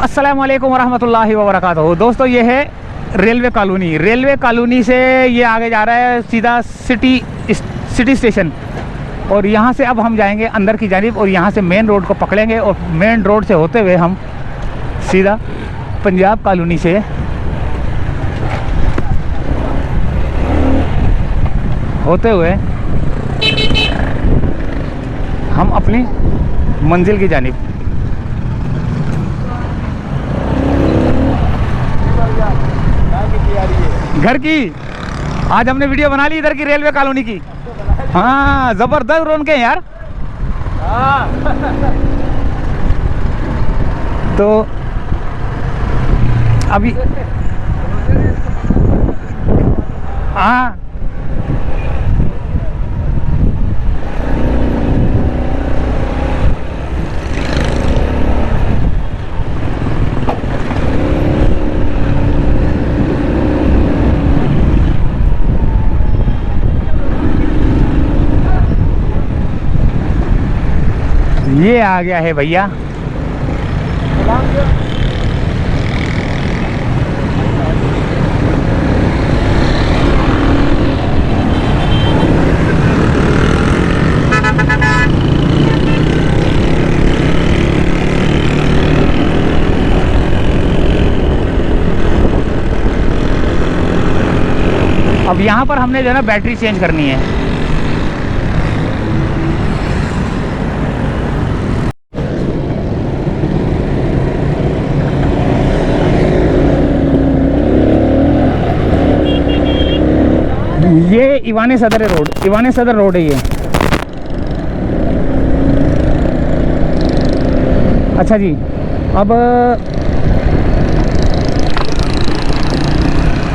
अस्सलाम वालेकुम वरहमतुल्लाहि वबरकातुहू। दोस्तों ये है रेलवे कॉलोनी से ये आगे जा रहा है सीधा सिटी स्टेशन, और यहाँ से अब हम जाएंगे अंदर की जानिब और यहाँ से मेन रोड को पकड़ेंगे और मेन रोड से होते हुए हम सीधा पंजाब कॉलोनी से होते हुए हम अपनी मंजिल की जानिब। घर की आज हमने वीडियो बना ली इधर की रेलवे कॉलोनी की। हाँ जबरदस्त रौनक है यार। तो अभी हाँ ये आ गया है भैया। अब यहाँ पर हमने जो है ना बैटरी चेंज करनी है। ये ईवान सदर रोड है ये। अच्छा जी, अब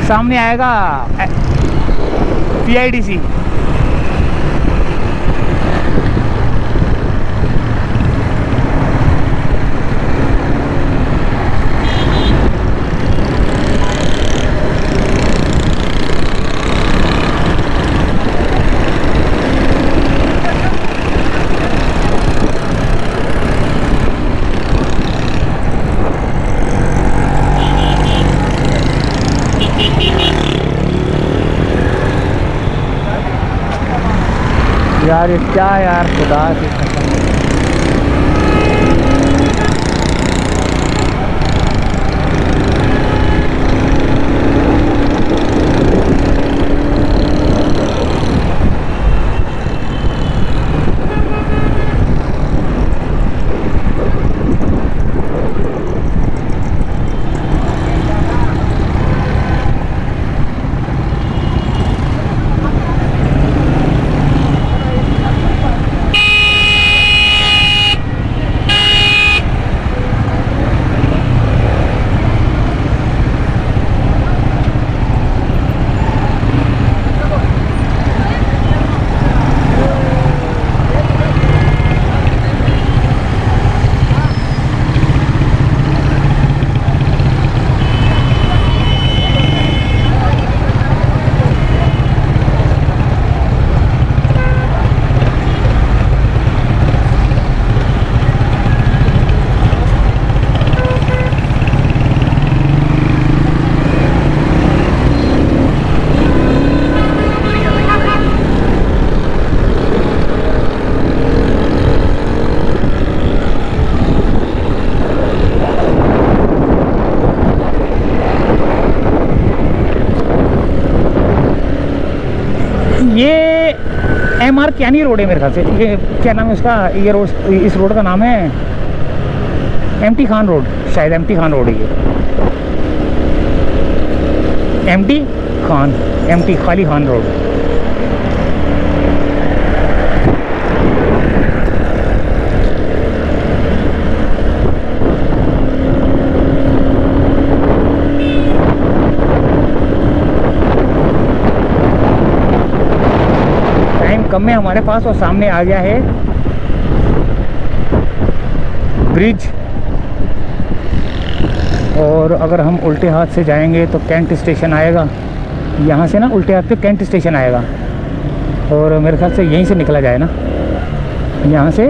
सामने आएगा PIDC। यार ये क्या यार, खुदा की कसम। ये MR कियानी रोड है मेरे ख्याल से। ये क्या नाम है उसका, ये रोड, इस रोड का नाम है MT खान रोड, शायद MT खान रोड है ये। MT खाली खान रोड। कम में हमारे पास, और सामने आ गया है ब्रिज। और अगर हम उल्टे हाथ से जाएंगे तो कैंट स्टेशन आएगा। यहाँ से ना उल्टे हाथ पे कैंट स्टेशन आएगा, और मेरे ख्याल से यहीं से निकला जाए ना, यहाँ से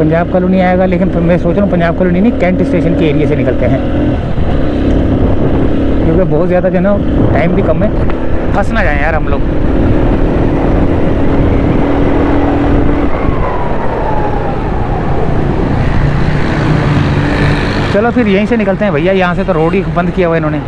पंजाब कॉलोनी आएगा, लेकिन मैं सोच रहा हूँ पंजाब कॉलोनी नहीं, कैंट स्टेशन के एरिया से निकलते हैं, क्योंकि बहुत ज़्यादा जो है ना टाइम भी कम है, फंस ना जाए यार हम लोग। चलो फिर यहीं से निकलते हैं भैया, यहाँ से तो रोड ही बंद किया हुआ इन्होंने।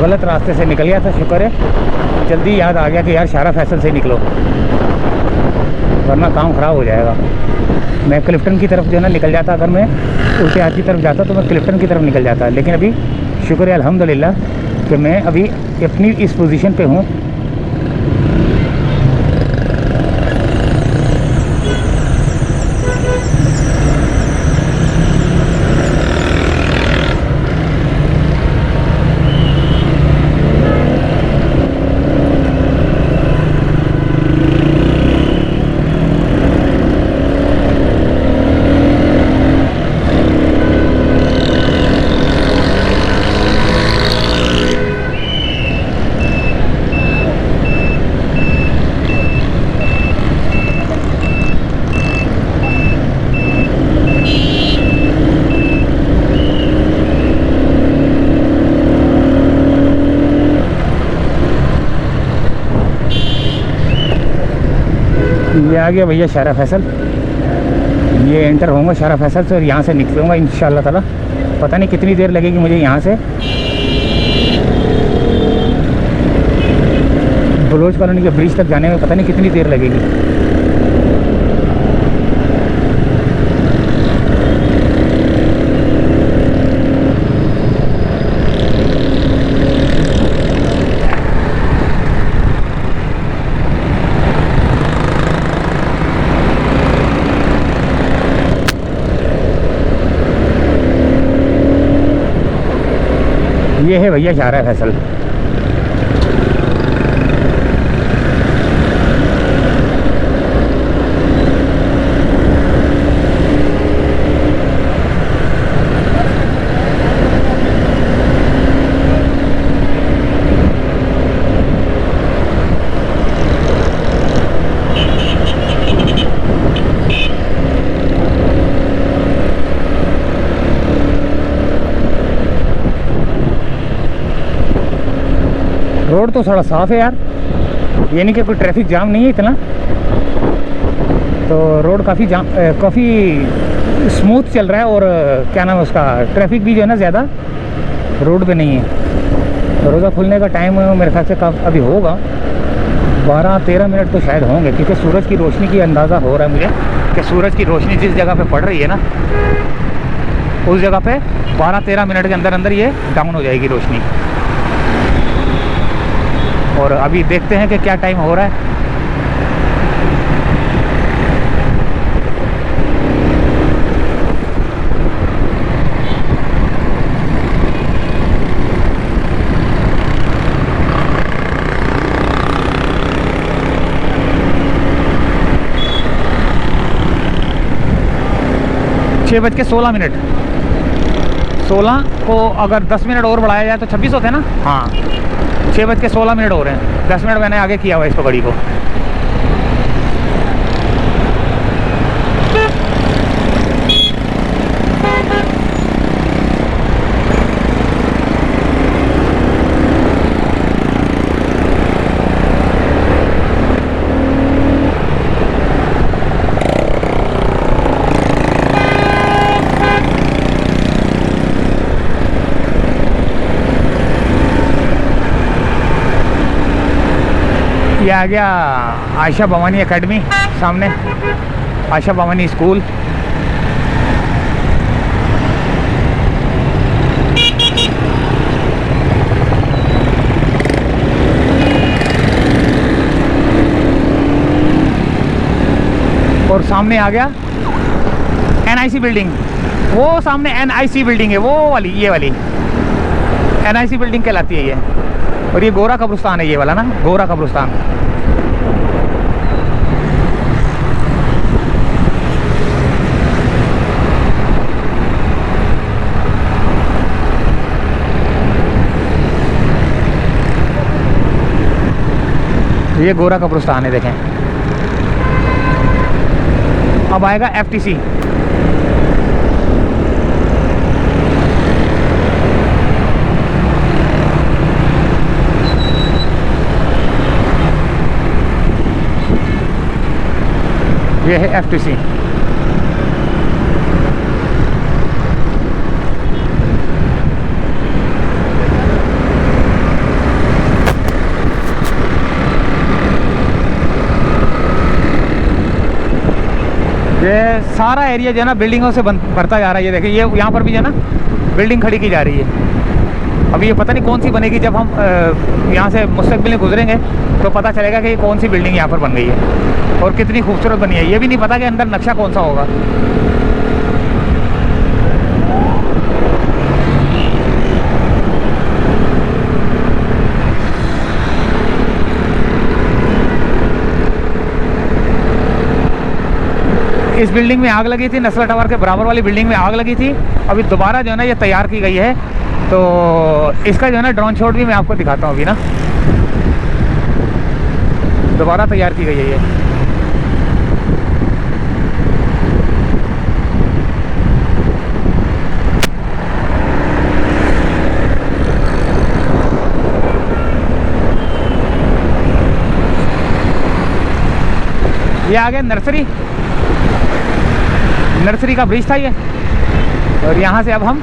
गलत रास्ते से निकल गया था, शुक्र है जल्दी याद आ गया कि यार शारा फैसल से निकलो, वरना काम ख़राब हो जाएगा। मैं क्लिफ्टन की तरफ जो है ना निकल जाता, अगर मैं उल्टे हाथ की तरफ जाता तो मैं क्लिफ्टन की तरफ निकल जाता, लेकिन अभी शुक्र है अल्हम्दुलिल्लाह कि मैं अभी अपनी इस पोजीशन पे हूँ। ये आ गया भैया शारा फैसल, ये एंटर होऊंगा शारा फैसल से और यहाँ से निकलूँगा इंशाअल्लाह ताला। पता नहीं कितनी देर लगेगी मुझे यहाँ से बलोच कॉलोनी के ब्रिज तक जाने में, पता नहीं कितनी देर लगेगी। ये है भैया शारा फैसल। रोड तो थोड़ा साफ़ है यार, ये नहीं कि कोई ट्रैफिक जाम नहीं है इतना, तो रोड काफ़ी स्मूथ चल रहा है। और क्या नाम है उसका, ट्रैफिक भी जो है ना ज़्यादा रोड पे नहीं है। रोज़ा खुलने का टाइम मेरे ख्याल से अभी होगा 12-13 मिनट तो शायद होंगे, क्योंकि सूरज की रोशनी की अंदाज़ा हो रहा है मुझे कि सूरज की रोशनी जिस जगह पे पड़ रही है ना, उस जगह पे 12-13 मिनट के अंदर अंदर ये डाउन हो जाएगी रोशनी। और अभी देखते हैं कि क्या टाइम हो रहा है। छः बज के 16 मिनट, 16 को अगर 10 मिनट और बढ़ाया जाए तो 26 होते हैं ना। हाँ, 6 बज के 16 मिनट हो रहे हैं, 10 मिनट मैंने आगे किया हुआ इसको घड़ी को। ये आ गया आयशा भवानी एकेडमी सामने, आयशा भवानी स्कूल। और सामने आ गया NIC बिल्डिंग, वो सामने NIC बिल्डिंग है, वो वाली, ये वाली NIC बिल्डिंग कहलाती है ये। और ये गोरा कब्रिस्तान है, ये वाला ना, गोरा कब्रिस्तान। ये गोरा कब्रिस्तान है, देखें। अब आएगा FTC। ये है FTC। ये सारा एरिया जो है ना बिल्डिंगों से भरता जा रहा है। ये देखिए, ये यहाँ पर भी जो है ना बिल्डिंग खड़ी की जा रही है। अभी ये पता नहीं कौन सी बनेगी, जब हम यहाँ से मुस्तकबिल में गुजरेंगे तो पता चलेगा कि कौन सी बिल्डिंग यहाँ पर बन गई है और कितनी खूबसूरत बनी है। ये भी नहीं पता कि अंदर नक्शा कौन सा होगा। इस बिल्डिंग में आग लगी थी, नस्ला टावर के बराबर वाली बिल्डिंग में आग लगी थी। अभी दोबारा जो है ना ये तैयार की गई है, तो इसका जो है ना ड्रोन शॉट भी मैं आपको दिखाता हूँ अभी ना। दोबारा तैयार की गई है ये। ये आगे नर्सरी का ब्रिज था ये, और यहाँ से अब हम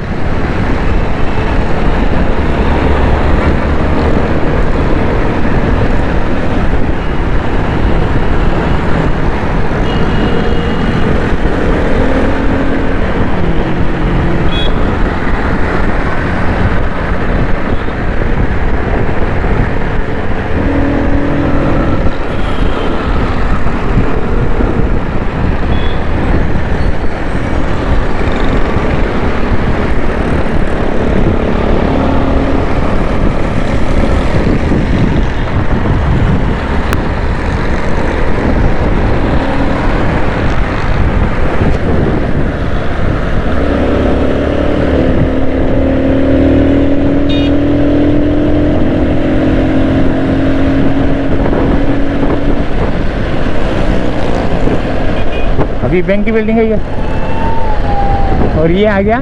अभी बैंक की बिल्डिंग है ये। और ये आ गया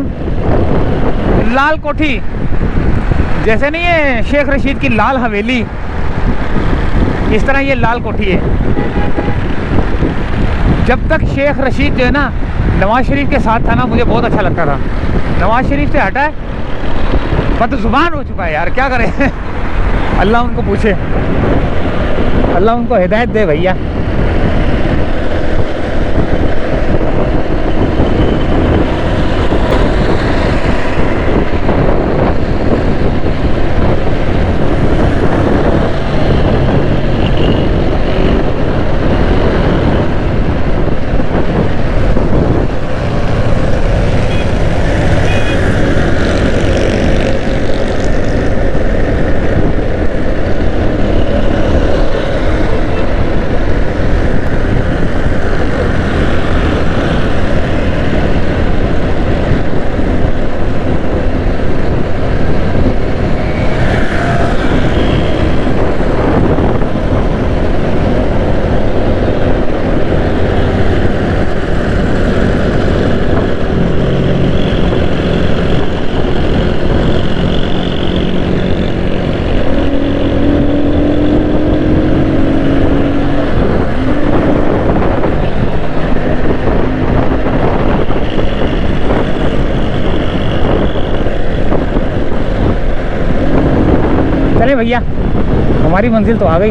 लाल कोठी, जैसे नहीं है शेख रशीद की लाल हवेली, इस तरह ये लाल कोठी है। जब तक शेख रशीद जो है ना नवाज शरीफ के साथ था ना, मुझे बहुत अच्छा लगता था। नवाज शरीफ से हटा है, बदजुबान हो चुका है यार, क्या करें। अल्लाह उनको पूछे, अल्लाह उनको हिदायत दे भैया। चले भैया, हमारी मंजिल तो आ गई।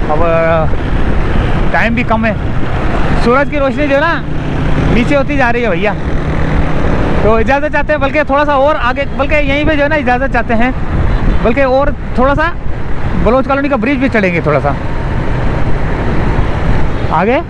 अब टाइम भी कम है, सूरज की रोशनी जो है ना नीचे होती जा रही है भैया, तो इजाज़त चाहते हैं, बल्कि थोड़ा सा और आगे, बल्कि यहीं पे जो है ना इजाज़त चाहते हैं, बल्कि और थोड़ा सा बलोच कॉलोनी का ब्रिज भी चढ़ेंगे थोड़ा सा आगे।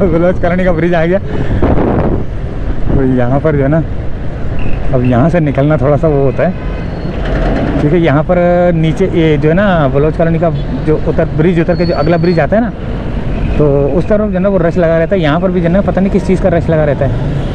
बलोच कॉलोनी का ब्रिज आ गया। तो यहाँ पर जो है ना, अब यहाँ से निकलना थोड़ा सा वो होता है, क्योंकि यहाँ पर नीचे ये जो है ना बलोच कॉलोनी का जो ब्रिज उतर के जो अगला ब्रिज आता है ना, तो उस तरफ जो है ना वो रश लगा रहता है। यहाँ पर भी जो है ना पता नहीं किस चीज़ का रश लगा रहता है।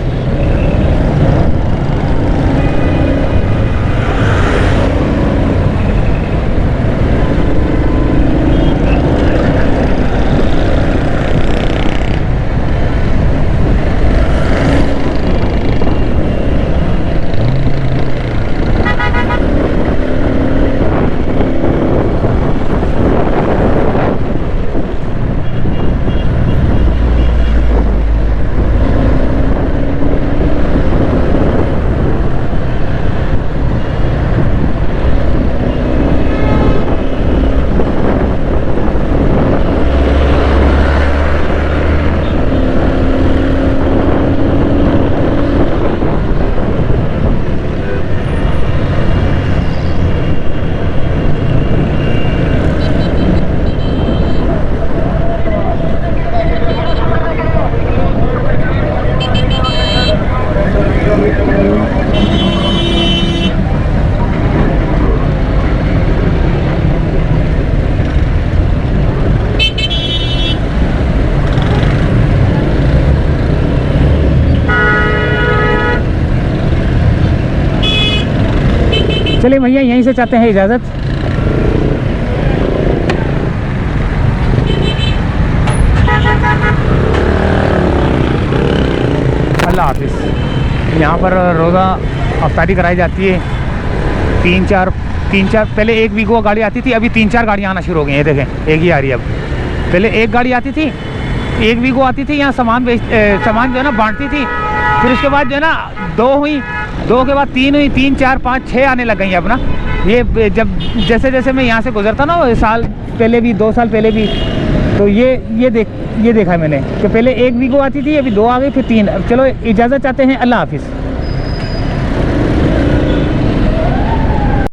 चलिए भैया यहीं से चाहते हैं इजाज़त। अल्लाह हाफिज़। यहाँ पर रोज़ा अफ्तारी कराई जाती है। तीन चार पहले एक वीगो गाड़ी आती थी, अभी 3-4 गाड़ियाँ आना शुरू हो गई हैं। देखें एक ही आ रही है अब। पहले एक गाड़ी आती थी, एक वीगो आती थी, यहाँ सामान जो है ना बांटती थी। फिर उसके बाद जो है ना 2 हुई, 2 के बाद 3 हुई, 3 4 5 6 आने लग गई हैं अपना। ये जब जैसे जैसे मैं यहाँ से गुजरता ना, साल पहले भी 2 साल पहले भी, तो ये देखा मैंने कि पहले एक वीगो आती थी, अभी 2 आ गई, फिर 3। चलो इजाज़त चाहते हैं। अल्लाह हाफिज़।